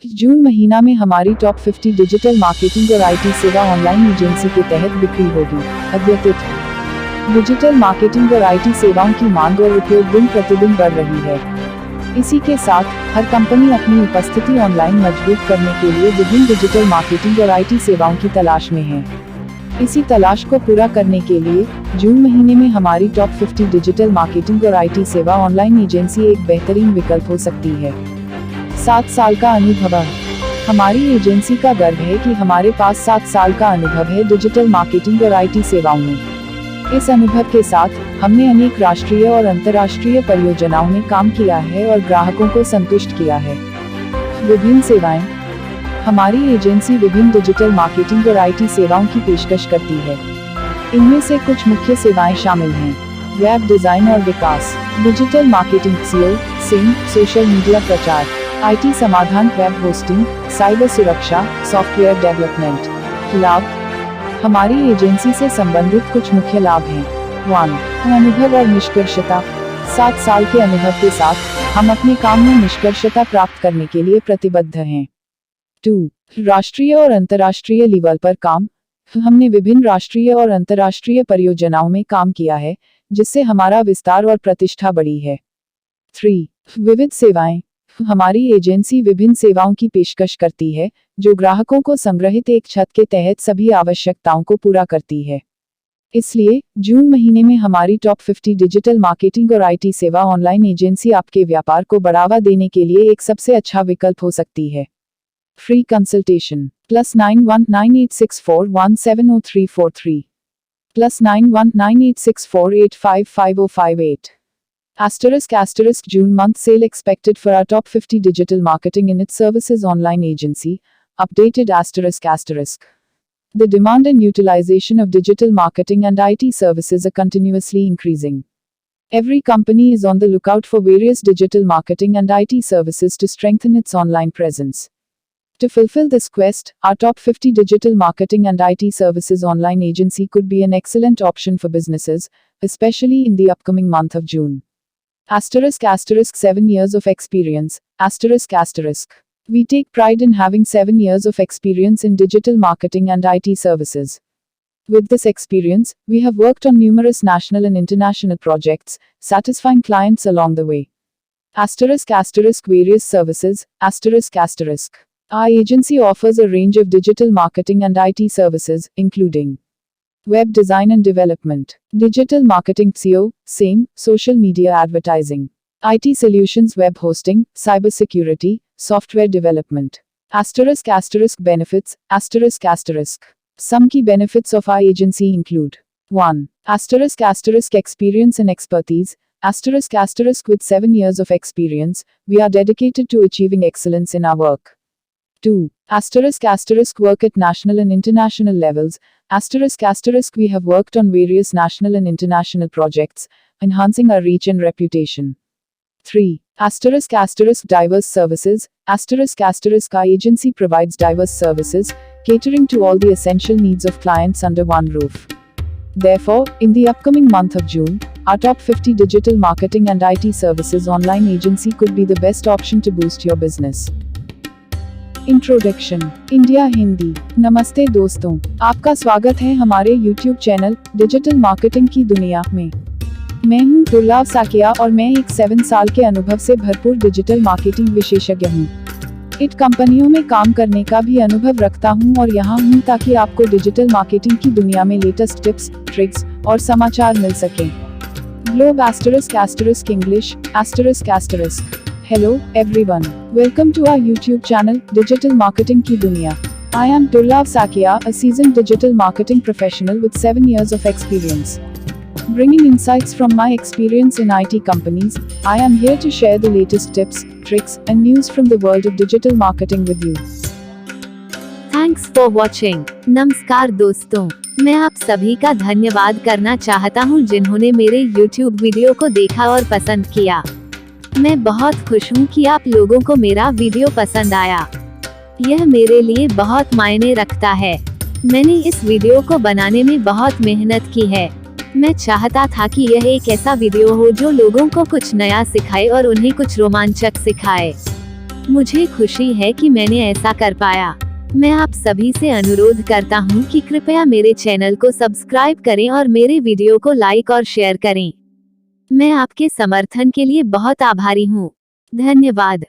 जून महीना में हमारी टॉप 50 डिजिटल मार्केटिंग और आईटी सेवा ऑनलाइन एजेंसी के तहत बिक्री होगी। अद्यतित डिजिटल मार्केटिंग और आईटी सेवाओं की मांग और उपयोग दिन प्रतिदिन बढ़ रही है। इसी के साथ हर कंपनी अपनी उपस्थिति ऑनलाइन मजबूत करने के लिए विभिन्न डिजिटल मार्केटिंग और आईटी सेवाओं की तलाश में है। इसी तलाश को पूरा करने के लिए जून महीने में हमारी टॉप 50 डिजिटल मार्केटिंग और आईटी सेवा ऑनलाइन एजेंसी एक बेहतरीन विकल्प हो सकती है। 7 साल का अनुभव। हमारी एजेंसी का गर्व है कि हमारे पास 7 साल का अनुभव है डिजिटल मार्केटिंग और आईटी सेवाओं में। इस अनुभव के साथ हमने अनेक राष्ट्रीय और अंतर्राष्ट्रीय परियोजनाओं में काम किया है और ग्राहकों को संतुष्ट किया है। विभिन्न सेवाएं। हमारी एजेंसी विभिन्न डिजिटल मार्केटिंग और आईटी सेवाओं की पेशकश करती है। इनमें से कुछ मुख्य सेवाएं शामिल हैं: वेब डिजाइन और विकास, digital marketing, SEO, SEM, social media प्रचार, आईटी समाधान, वेब होस्टिंग, साइबर सुरक्षा, सॉफ्टवेयर डेवलपमेंट। लाभ। हमारी एजेंसी से संबंधित कुछ मुख्य लाभ हैं। 1. अनुभव और निष्कर्षता। 7 साल के अनुभव के साथ हम अपने काम में निष्कर्षता प्राप्त करने के लिए प्रतिबद्ध हैं। 2. राष्ट्रीय और अंतर्राष्ट्रीय लेवल पर काम। हमने विभिन्न राष्ट्रीय और अंतर्राष्ट्रीय परियोजनाओं में काम किया है, जिससे हमारा विस्तार और प्रतिष्ठा बढ़ी है। 3. विविध सेवाएं। हमारी एजेंसी विभिन्न सेवाओं की पेशकश करती है, जो ग्राहकों को संग्रहित एक छत के तहत सभी आवश्यकताओं को पूरा करती है। इसलिए जून महीने में हमारी टॉप 50 डिजिटल मार्केटिंग और आईटी सेवा ऑनलाइन एजेंसी आपके व्यापार को बढ़ावा देने के लिए एक सबसे अच्छा विकल्प हो सकती है। Free consultation +919864170343 +919864855058 *** June month sale expected for our top 50 digital marketing in its services online agency. Updated ***. The demand and utilization of digital marketing and IT services are continuously increasing. Every company is on the lookout for various digital marketing and IT services to strengthen its online presence. To fulfill this quest, our top 50 digital marketing and IT services online agency could be an excellent option for businesses, especially in the upcoming month of June. *** 7 years of experience. *** We take pride in having 7 years of experience in digital marketing and IT services. With this experience, we have worked on numerous national and international projects, satisfying clients along the way. *** Various services. *** Our agency offers a range of digital marketing and IT services, including web design and development, digital marketing, SEO, SEM, social media advertising, IT solutions, web hosting, cybersecurity, software development. *** Benefits. *** Some key benefits of our agency include: 1. *** Experience and expertise. *** With 7 years of experience, we are dedicated to achieving excellence in our work. 2. *** Work at national and international levels. *** We have worked on various national and international projects, enhancing our reach and reputation. 3. *** Diverse services. *** Our agency provides diverse services, catering to all the essential needs of clients under one roof. Therefore, in the upcoming month of June, our top 50 digital marketing and IT services online agency could be the best option to boost your business. Introduction. India Hindi. नमस्ते दोस्तों, आपका स्वागत है हमारे YouTube channel digital marketing की दुनिया में। मैं हूं दुर्लभ साकिया और मैं एक 7 साल के अनुभव से भरपूर डिजिटल मार्केटिंग विशेषज्ञ हूं। IT कंपनियों में काम करने का भी अनुभव रखता हूं और यहां हूं ताकि आपको डिजिटल मार्केटिंग की दुनिया में लेटेस्ट टिप्स, ट्रिक्स और समाचार मिल सकें। Globe ** English ***. Hello, everyone. Welcome to our YouTube channel, Digital Marketing Ki Duniya. I am Durlab Sakia, a seasoned digital marketing professional with 7 years of experience. Bringing insights from my experience in IT companies, I am here to share the latest tips, tricks, and news from the world of digital marketing with you. Thanks for watching. नमस्कार दोस्तों, मैं आप सभी का धन्यवाद करना चाहता हूं जिन्होंने मेरे YouTube वीडियो को देखा और पसंद किया। मैं बहुत खुश हूँ कि आप लोगों को मेरा वीडियो पसंद आया। यह मेरे लिए बहुत मायने रखता है। मैंने इस वीडियो को बनाने में बहुत मेहनत की है। मैं चाहता था कि यह एक ऐसा वीडियो हो जो लोगों को कुछ नया सिखाए और उन्हें कुछ रोमांचक सिखाए। मुझे खुशी है कि मैंने ऐसा कर पाया। मैं आप सभी से अनुरोध करता हूँ कि कृपया मेरे चैनल को सब्सक्राइब करें और मेरे वीडियो को लाइक और शेयर करें। मैं आपके समर्थन के लिए बहुत आभारी हूँ। धन्यवाद।